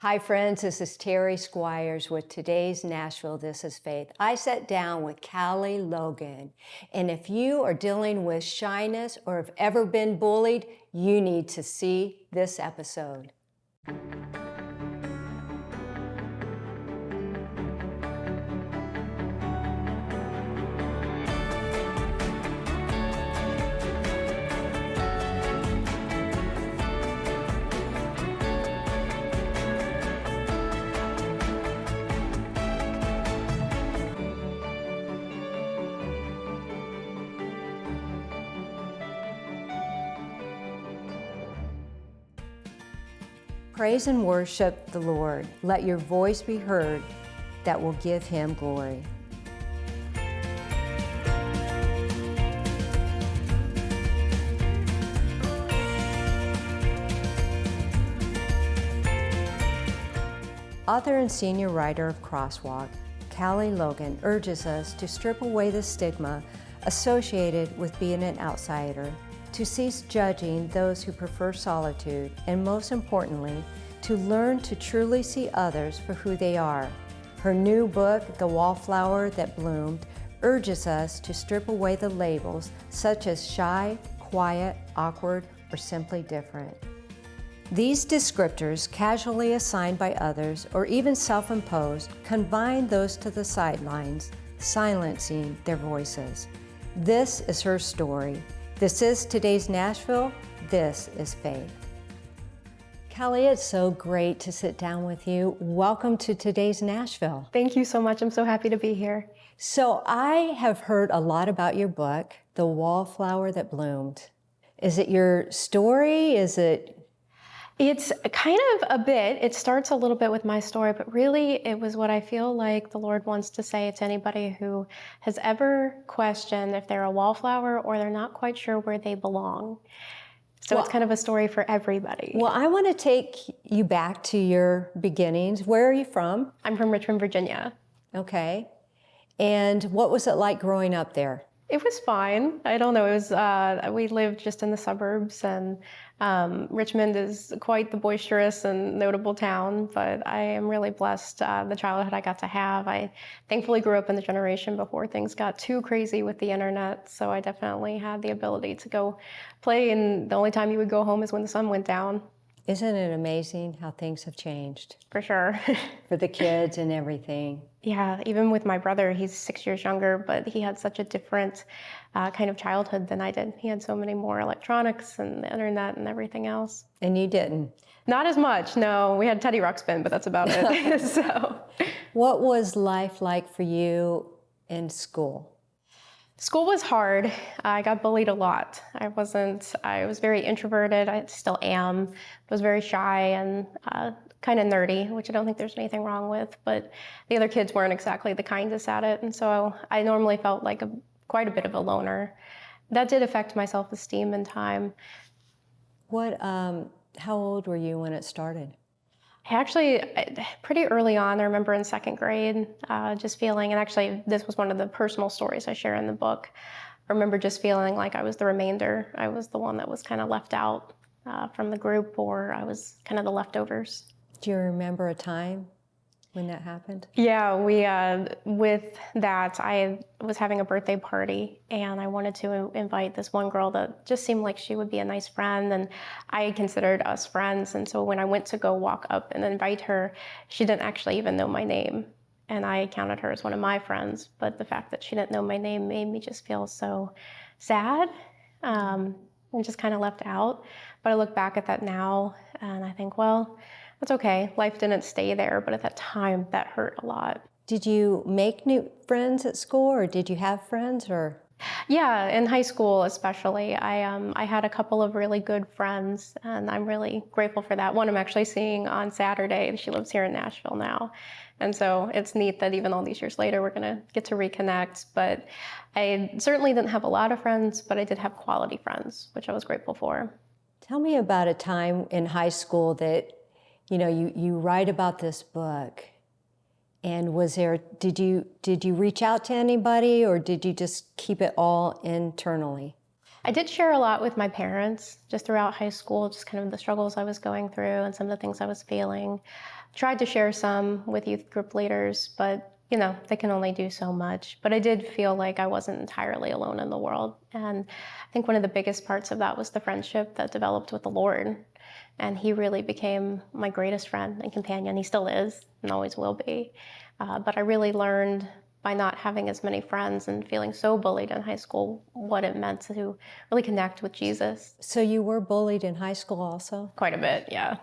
Hi friends, this is Terry Squires with today's Nashville This is Faith. I sat down with Callie Logan, and if you are dealing with shyness or have ever been bullied, you need to see this episode. Praise and worship the Lord. Let your voice be heard that will give him glory. Author and senior writer of Crosswalk, Callie Logan urges us to strip away the stigma associated with being an outsider, to cease judging those who prefer solitude, and most importantly, to learn to truly see others for who they are. Her new book, The Wallflower That Bloomed, urges us to strip away the labels such as shy, quiet, awkward, or simply different. These descriptors, casually assigned by others or even self-imposed, confine those to the sidelines, silencing their voices. This is her story. This is today's Nashville. This is Faith. Callie, it's so great to sit down with you. Welcome to today's Nashville. Thank you so much. I'm so happy to be here. So I have heard a lot about your book, The Wallflower That Bloomed. Is it your story? It's kind of a bit. It starts a little bit with my story, but really it was what I feel like the Lord wants to say to anybody who has ever questioned if they're a wallflower or they're not quite sure where they belong. So it's kind of a story for everybody. Well, I want to take you back to your beginnings. Where are you from? I'm from Richmond, Virginia. Okay. And what was it like growing up there? It was fine. I don't know. It was, we lived just in the suburbs, and Richmond is quite the boisterous and notable town, but I am really blessed the childhood I got to have. I thankfully grew up in the generation before things got too crazy with the internet, so I definitely had the ability to go play, and the only time you would go home is when the sun went down. Isn't it amazing how things have changed? For sure. For the kids and everything. Yeah, even with my brother, he's 6 years younger, but he had such a different kind of childhood than I did. He had so many more electronics and the internet and everything else. And you didn't? Not as much, no. We had Teddy Ruxpin, but that's about it. So, what was life like for you in school? School was hard. I got bullied a lot. I was very introverted. I still am. I was very shy and kind of nerdy, which I don't think there's anything wrong with, but the other kids weren't exactly the kindest at it. And so I normally felt like quite a bit of a loner. That did affect my self-esteem in time. How old were you when it started? Actually, pretty early on, I remember in second grade, just feeling, and actually this was one of the personal stories I share in the book, I remember just feeling like I was the remainder. I was the one that was kind of left out from the group, or I was kind of the leftovers. Do you remember a time when that happened? Yeah, with that, I was having a birthday party, and I wanted to invite this one girl that just seemed like she would be a nice friend, and I considered us friends. And so when I went to go walk up and invite her, she didn't actually even know my name, and I counted her as one of my friends. But the fact that she didn't know my name made me just feel so sad, and just kind of left out. But I look back at that now, and I think, well, that's okay. Life didn't stay there, but at that time, that hurt a lot. Did you make new friends at school, or did you have friends, or? Yeah, in high school especially, I had a couple of really good friends, and I'm really grateful for that. One I'm actually seeing on Saturday. She lives here in Nashville now. And so it's neat that even all these years later, we're gonna get to reconnect. But I certainly didn't have a lot of friends, but I did have quality friends, which I was grateful for. Tell me about a time in high school that you write about this book, and did you reach out to anybody, or did you just keep it all internally? I did share a lot with my parents just throughout high school, just kind of the struggles I was going through and some of the things I was feeling. Tried to share some with youth group leaders, but they can only do so much. But I did feel like I wasn't entirely alone in the world. And I think one of the biggest parts of that was the friendship that developed with the Lord. And he really became my greatest friend and companion. He still is and always will be. But I really learned by not having as many friends and feeling so bullied in high school what it meant to really connect with Jesus. So you were bullied in high school also? Quite a bit, yeah.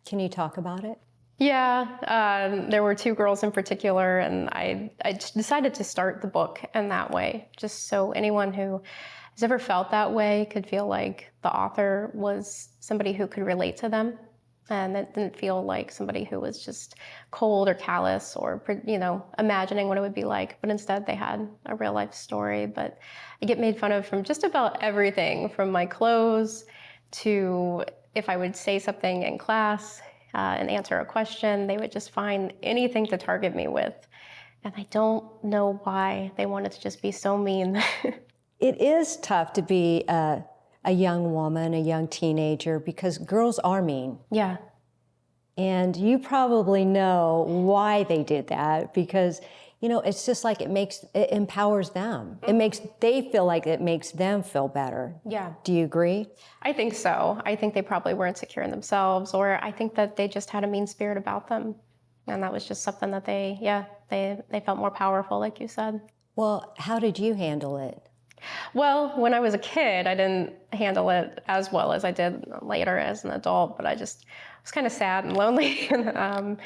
Can you talk about it? Yeah, there were two girls in particular, and I decided to start the book in that way, just so anyone who has ever felt that way could feel like the author was somebody who could relate to them, and it didn't feel like somebody who was just cold or callous or, imagining what it would be like, but instead they had a real life story. But I get made fun of from just about everything, from my clothes to if I would say something in class and answer a question, they would just find anything to target me with. And I don't know why they wanted to just be so mean. It is tough to be a young woman, a young teenager, because girls are mean. Yeah. And you probably know why they did that, because it's just like it empowers them. They feel like it makes them feel better. Yeah. Do you agree? I think so. I think they probably were insecure in themselves, or I think that they just had a mean spirit about them. And that was just something that they felt more powerful, like you said. Well, how did you handle it? Well, when I was a kid, I didn't handle it as well as I did later as an adult, but I just was kind of sad and lonely and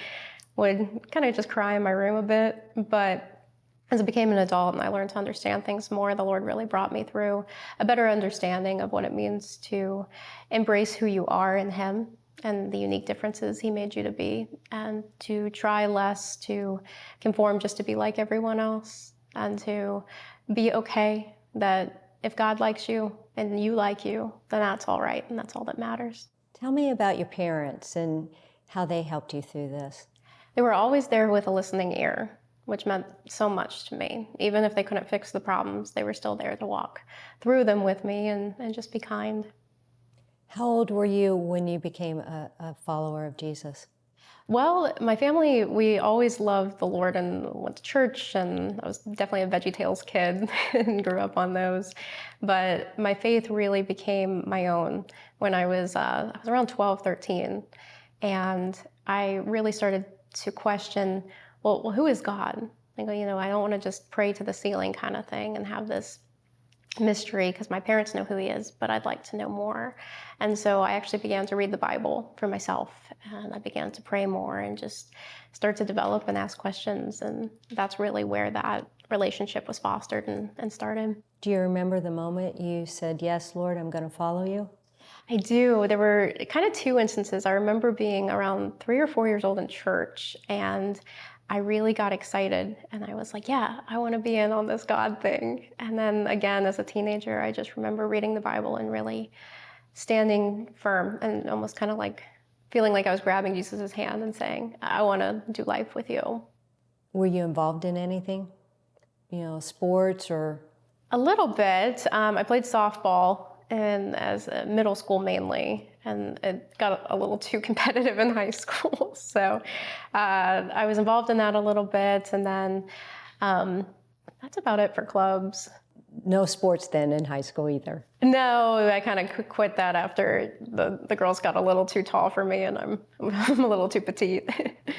would kind of just cry in my room a bit. But as I became an adult and I learned to understand things more, the Lord really brought me through a better understanding of what it means to embrace who you are in Him and the unique differences He made you to be, and to try less to conform just to be like everyone else, and to be okay that if God likes you and you like you, then that's all right, and that's all that matters. Tell me about your parents and how they helped you through this. They were always there with a listening ear, which meant so much to me. Even if they couldn't fix the problems, they were still there to walk through them with me and just be kind. How old were you when you became a follower of Jesus? Well, my family, we always loved the Lord and went to church, and I was definitely a VeggieTales kid and grew up on those. But my faith really became my own when I was around 12, 13. And I really started to question, well, who is God? I go, I don't want to just pray to the ceiling kind of thing and have this mystery, because my parents know who He is, but I'd like to know more. And so I actually began to read the Bible for myself, and I began to pray more and just start to develop and ask questions. And that's really where that relationship was fostered and started. Do you remember the moment you said, "Yes, Lord, I'm going to follow you"? I do. There were kind of two instances. I remember being around 3 or 4 years old in church, and I really got excited, and I was like, yeah, I want to be in on this God thing. And then again, as a teenager, I just remember reading the Bible and really standing firm and almost kind of like feeling like I was grabbing Jesus' hand and saying, I want to do life with you. Were you involved in anything? Sports or? A little bit. I played softball and as a middle school mainly, and it got a little too competitive in high school. So I was involved in that a little bit, and then that's about it for clubs. No sports then in high school either? No, I kind of quit that after the girls got a little too tall for me, and I'm a little too petite.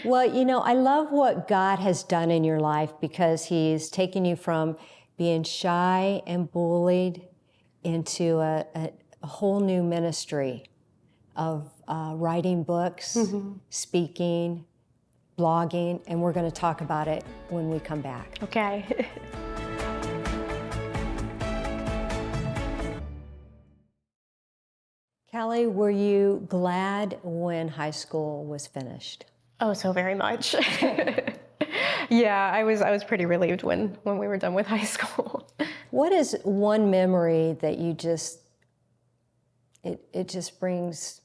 Well, I love what God has done in your life, because He's taken you from being shy and bullied into a whole new ministry of writing books, speaking, blogging, and we're going to talk about it when we come back. Okay. Callie, were you glad when high school was finished? Oh, so very much. Yeah, I was pretty relieved when we were done with high school. What is one memory that you it just brings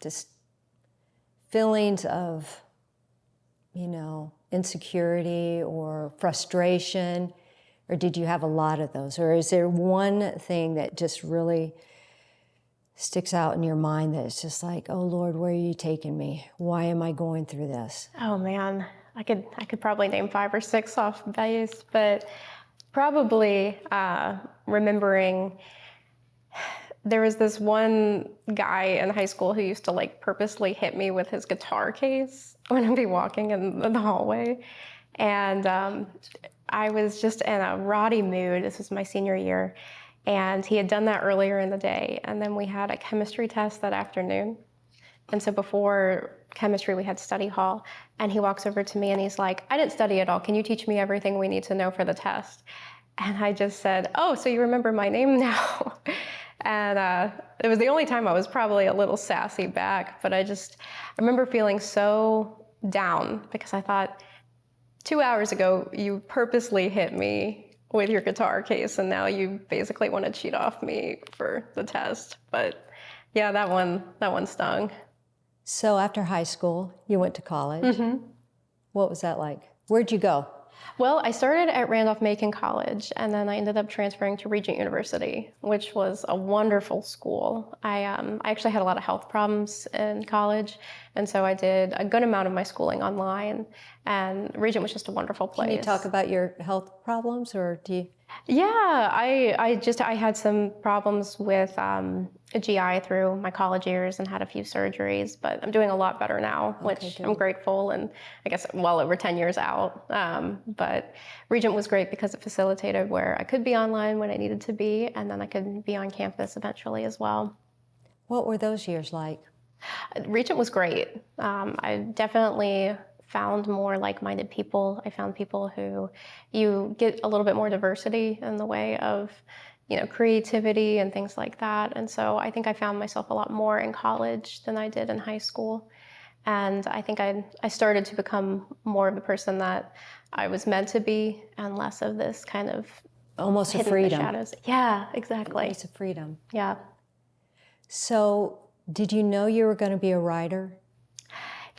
just feelings of, insecurity or frustration Or did you have a lot of those? Or is there one thing that just really sticks out in your mind that it's just like, oh Lord, where are you taking me? Why am I going through this? Oh man, I could probably name 5 or 6 off base, but probably remembering there was this one guy in high school who used to like purposely hit me with his guitar case when I'd be walking in the hallway. And I was just in a rowdy mood. This was my senior year. And he had done that earlier in the day. And then we had a chemistry test that afternoon. And so before chemistry, we had study hall. And he walks over to me and he's like, I didn't study at all. Can you teach me everything we need to know for the test? And I just said, oh, so you remember my name now? And it was the only time I was probably a little sassy back. But I remember feeling so down because I thought, 2 hours ago, you purposely hit me with your guitar case, and now you basically want to cheat off me for the test. But yeah, that one stung. So after high school, you went to college. What was that like? Where'd you go? Well, I started at Randolph-Macon College, and then I ended up transferring to Regent University, which was a wonderful school. I actually had a lot of health problems in college, and so I did a good amount of my schooling online, and Regent was just a wonderful place. Can you talk about your health problems, or do you? Yeah, I had some problems with GI through my college years and had a few surgeries, but I'm doing a lot better now, which I'm grateful, and I guess well over 10 years out. But Regent was great because it facilitated where I could be online when I needed to be, and then I could be on campus eventually as well. What were those years like? Regent was great. I definitely found more like-minded people. I found people who you get a little bit more diversity in the way of, creativity and things like that. And so I think I found myself a lot more in college than I did in high school. And I think I started to become more of the person that I was meant to be and less of this kind of almost a hidden freedom. in the shadows. Yeah, exactly. It's a freedom. Yeah. So did you know you were going to be a writer?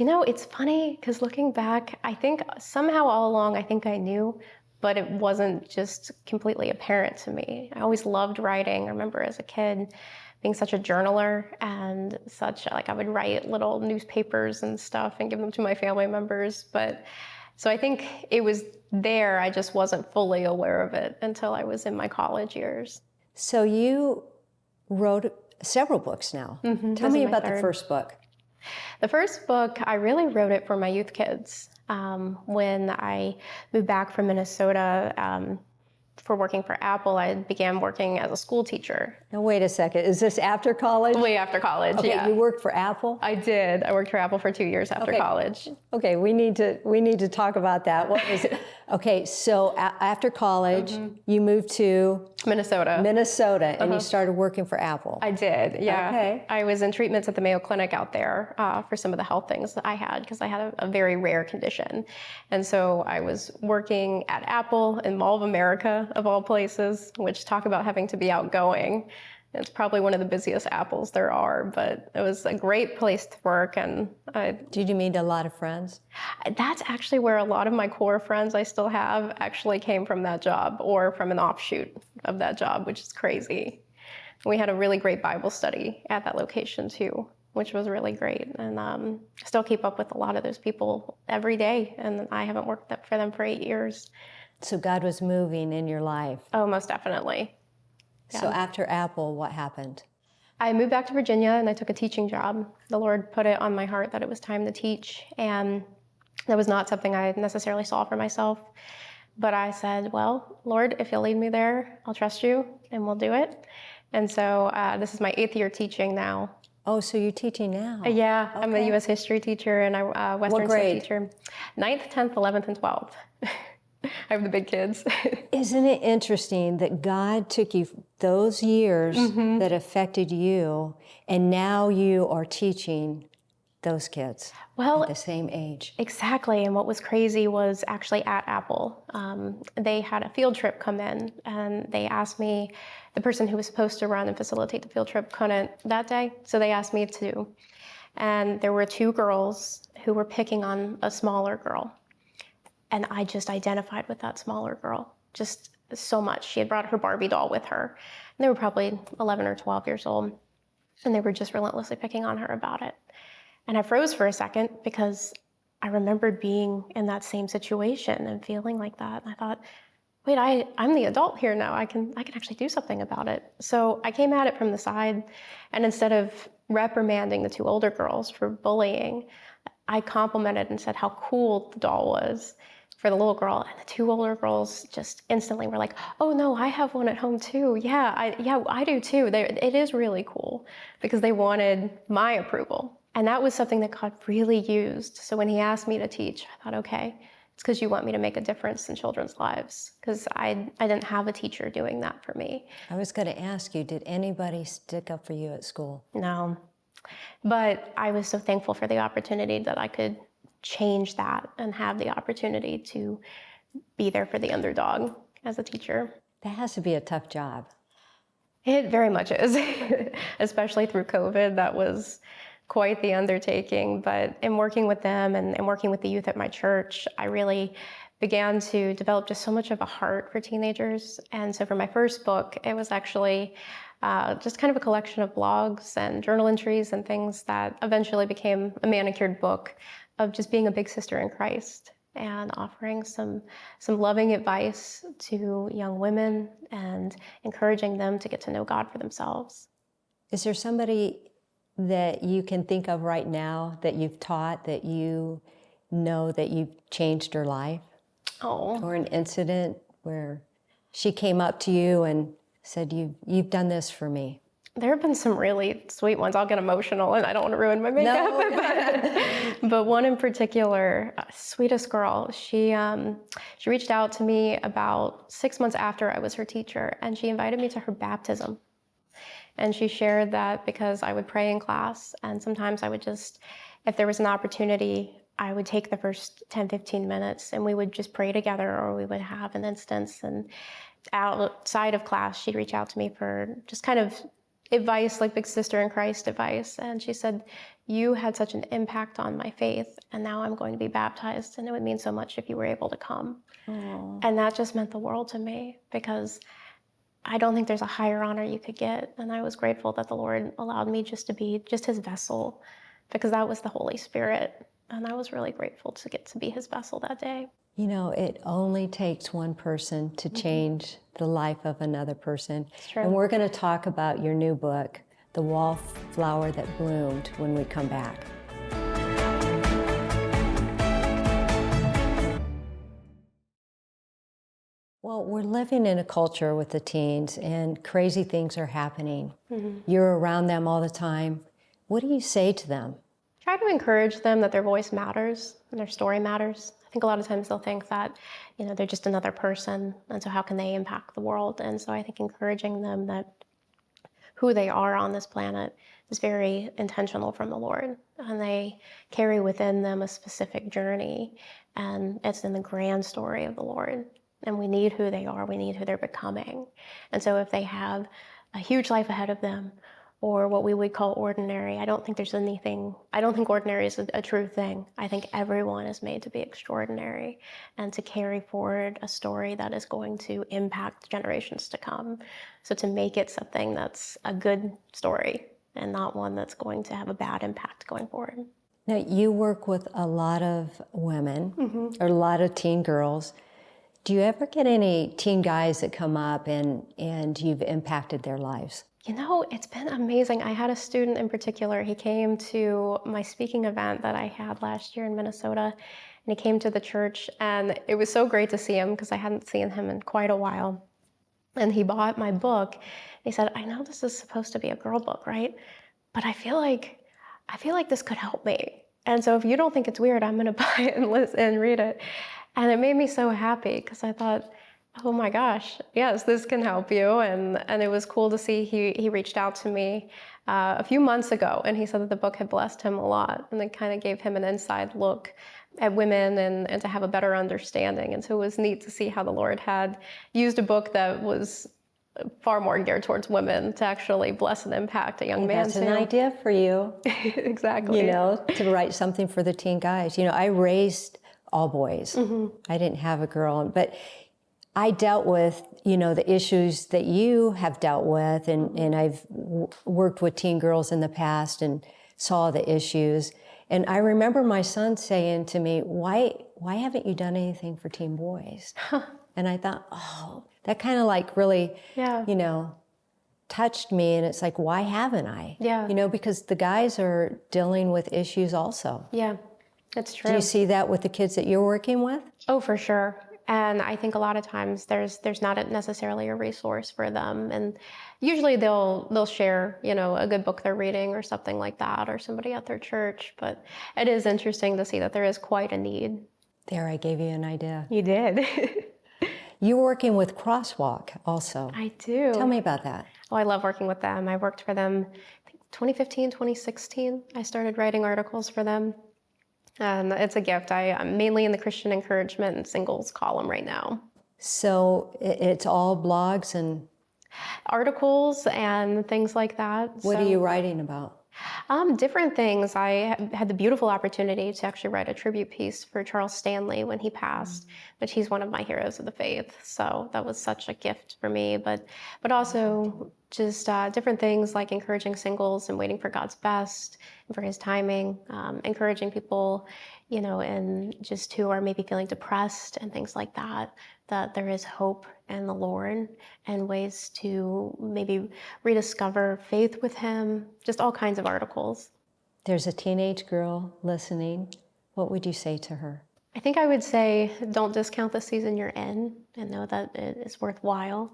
It's funny because looking back, I think somehow all along, I think I knew, but it wasn't just completely apparent to me. I always loved writing. I remember as a kid being such a journaler and I would write little newspapers and stuff and give them to my family members. So I think it was there. I just wasn't fully aware of it until I was in my college years. So you wrote several books now. Tell me about the first book. The first book, I really wrote it for my youth kids. When I moved back from Minnesota for working for Apple, I began working as a school teacher. Now, wait a second. Is this after college? Way after college, okay, yeah. You worked for Apple? I did. I worked for Apple for 2 years after college. Okay, we need to talk about that. What was it? Okay, so after college, you moved to Minnesota, and you started working for Apple. I did, yeah. Okay. I was in treatments at the Mayo Clinic out there for some of the health things that I had because I had a very rare condition. And so I was working at Apple in Mall of America, of all places, which talk about having to be outgoing. It's probably one of the busiest Apples there are, but it was a great place to work. And did you meet a lot of friends? That's actually where a lot of my core friends I still have actually came from that job or from an offshoot of that job, which is crazy. We had a really great Bible study at that location too, which was really great. And I still keep up with a lot of those people every day. And I haven't worked for them for 8 years. So God was moving in your life. Oh, most definitely. So after Apple, what happened? I moved back to Virginia and I took a teaching job. The Lord put it on my heart that it was time to teach. And that was not something I necessarily saw for myself. But I said, well, Lord, if you'll lead me there, I'll trust you and we'll do it. And so this is my 8th year teaching now. Oh, so you're teaching now? Yeah, okay. I'm a U.S. history teacher and a Western State teacher. 9th, 10th, 11th, and 12th. I have the big kids. Isn't it interesting that God took you those years that affected you, and now you are teaching those kids at the same age? Exactly. And what was crazy was actually at Apple. They had a field trip come in, and they asked me, the person who was supposed to run and facilitate the field trip couldn't that day, so they asked me to. And there were 2 girls who were picking on a smaller girl. And I just identified with that smaller girl. Just so much. She had brought her Barbie doll with her. And they were probably 11 or 12 years old. And they were just relentlessly picking on her about it. And I froze for a second because I remembered being in that same situation and feeling like that. And I thought, wait, I'm the adult here now. I can actually do something about it. So I came at it from the side, and instead of reprimanding the two older girls for bullying, I complimented and said how cool the doll was for the little girl. And the two older girls just instantly were like, oh no, I have one at home too. Yeah, I do too. It is really cool, because they wanted my approval. And that was something that God really used. So when he asked me to teach, I thought, okay, it's because you want me to make a difference in children's lives, because I didn't have a teacher doing that for me. I was going to ask you, did anybody stick up for you at school? No. But I was so thankful for the opportunity that I could change that and have the opportunity to be there for the underdog as a teacher. That has to be a tough job. It very much is, especially through COVID. That was quite the undertaking. But in working with them and working with the youth at my church, I really began to develop just so much of a heart for teenagers. And so for my first book, it was actually just kind of a collection of blogs and journal entries and things that eventually became a manicured book of just being a big sister in Christ and offering some loving advice to young women and encouraging them to get to know God for themselves. Is there somebody that you can think of right now that you've taught that you know that you've changed her life? Oh. Or an incident where she came up to you and said, you've done this for me? There have been some really sweet ones. I'll get emotional, and I don't want to ruin my makeup. No. But one in particular, sweetest girl, she reached out to me about 6 months after I was her teacher, and she invited me to her baptism. And she shared that because I would pray in class, and sometimes I would just, if there was an opportunity, I would take the first 10, 15 minutes and we would just pray together, or we would have an instance. And outside of class, she'd reach out to me for just kind of advice, like big sister in Christ advice. And she said, you had such an impact on my faith, and now I'm going to be baptized, and it would mean so much if you were able to come. Aww. And that just meant the world to me, because I don't think there's a higher honor you could get. And I was grateful that the Lord allowed me just to be just his vessel, because that was the Holy Spirit. And I was really grateful to get to be his vessel that day. You know, it only takes one person to change the life of another person. It's true. And we're going to talk about your new book, The Wallflower That Bloomed, when we come back. Well, we're living in a culture with the teens, and crazy things are happening. Mm-hmm. You're around them all the time. What do you say to them? Try to encourage them that their voice matters and their story matters. I think a lot of times they'll think that, they're just another person, and so how can they impact the world? And so I think encouraging them that who they are on this planet is very intentional from the Lord, and they carry within them a specific journey, and it's in the grand story of the Lord. And we need who they are, we need who they're becoming. And so if they have a huge life ahead of them, or what we would call ordinary, I don't think ordinary is a true thing. I think everyone is made to be extraordinary and to carry forward a story that is going to impact generations to come. So to make it something that's a good story and not one that's going to have a bad impact going forward. Now, you work with a lot of women, or a lot of teen girls. Do you ever get any teen guys that come up and you've impacted their lives? It's been amazing. I had a student in particular. He came to my speaking event that I had last year in Minnesota, and he came to the church, and it was so great to see him because I hadn't seen him in quite a while. And he bought my book. He said, I know this is supposed to be a girl book, right? But I feel like this could help me. And so if you don't think it's weird, I'm going to buy it and listen and read it. And it made me so happy because I thought, oh my gosh, yes, this can help you. And it was cool to see he reached out to me a few months ago, and he said that the book had blessed him a lot, and it kind of gave him an inside look at women and to have a better understanding. And so it was neat to see how the Lord had used a book that was far more geared towards women to actually bless and impact a young man. That's an idea for you. Exactly. To write something for the teen guys. I raised all boys. Mm-hmm. I didn't have a girl, but I dealt with, the issues that you have dealt with, and I've worked with teen girls in the past and saw the issues. And I remember my son saying to me, why haven't you done anything for teen boys? And I thought, oh, that kind of like really, touched me. And it's like, why haven't I? Yeah. Because the guys are dealing with issues also. Yeah, that's true. Do you see that with the kids that you're working with? Oh, for sure. And I think a lot of times there's not necessarily a resource for them, and usually they'll share, a good book they're reading or something like that, or somebody at their church. But it is interesting to see that there is quite a need. There, I gave you an idea. You did. You're working with Crosswalk also. I do. Tell me about that. Oh, I love working with them. I worked for them, I think 2015, 2016. I started writing articles for them. And it's a gift. I'm mainly in the Christian encouragement and singles column right now. So it's all blogs and articles and things like that. What are you writing about? Different things. I had the beautiful opportunity to actually write a tribute piece for Charles Stanley when he passed, which he's one of my heroes of the faith. So that was such a gift for me. But also just different things like encouraging singles and waiting for God's best and for His timing, encouraging people, and just who are maybe feeling depressed and things like that, that there is hope in the Lord and ways to maybe rediscover faith with Him, just all kinds of articles. There's a teenage girl listening. What would you say to her? I think I would say, don't discount the season you're in and know that it is worthwhile.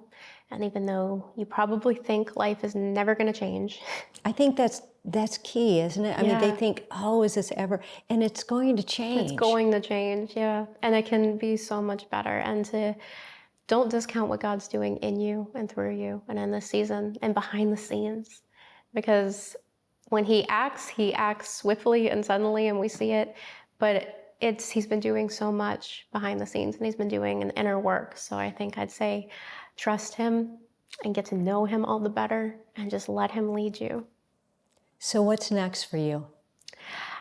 And even though you probably think life is never going to change. I think that's key, isn't it? I mean, they think, oh, is this ever? And it's going to change. It's going to change, yeah. And it can be so much better. And don't discount what God's doing in you and through you and in this season and behind the scenes. Because when He acts swiftly and suddenly, and we see it. But He's been doing so much behind the scenes, and He's been doing an inner work. So I think I'd say trust Him and get to know Him all the better and just let Him lead you. So what's next for you?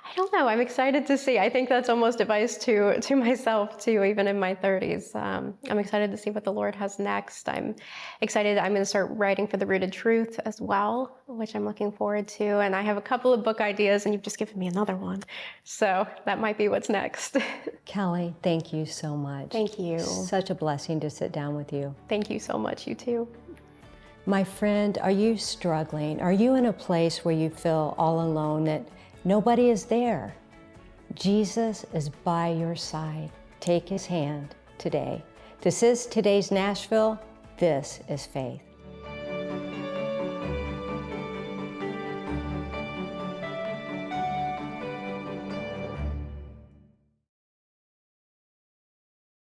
I don't know. I'm excited to see. I think that's almost advice to myself too, even in my 30s. I'm excited to see what the Lord has next. I'm excited. I'm going to start writing for The Rooted Truth as well, which I'm looking forward to. And I have a couple of book ideas, and you've just given me another one. So that might be what's next. Kelly, thank you so much. Thank you. Such a blessing to sit down with you. Thank you so much. You too. My friend, are you struggling? Are you in a place where you feel all alone, that nobody is there? Jesus is by your side. Take His hand today. This is today's Nashville. This is faith.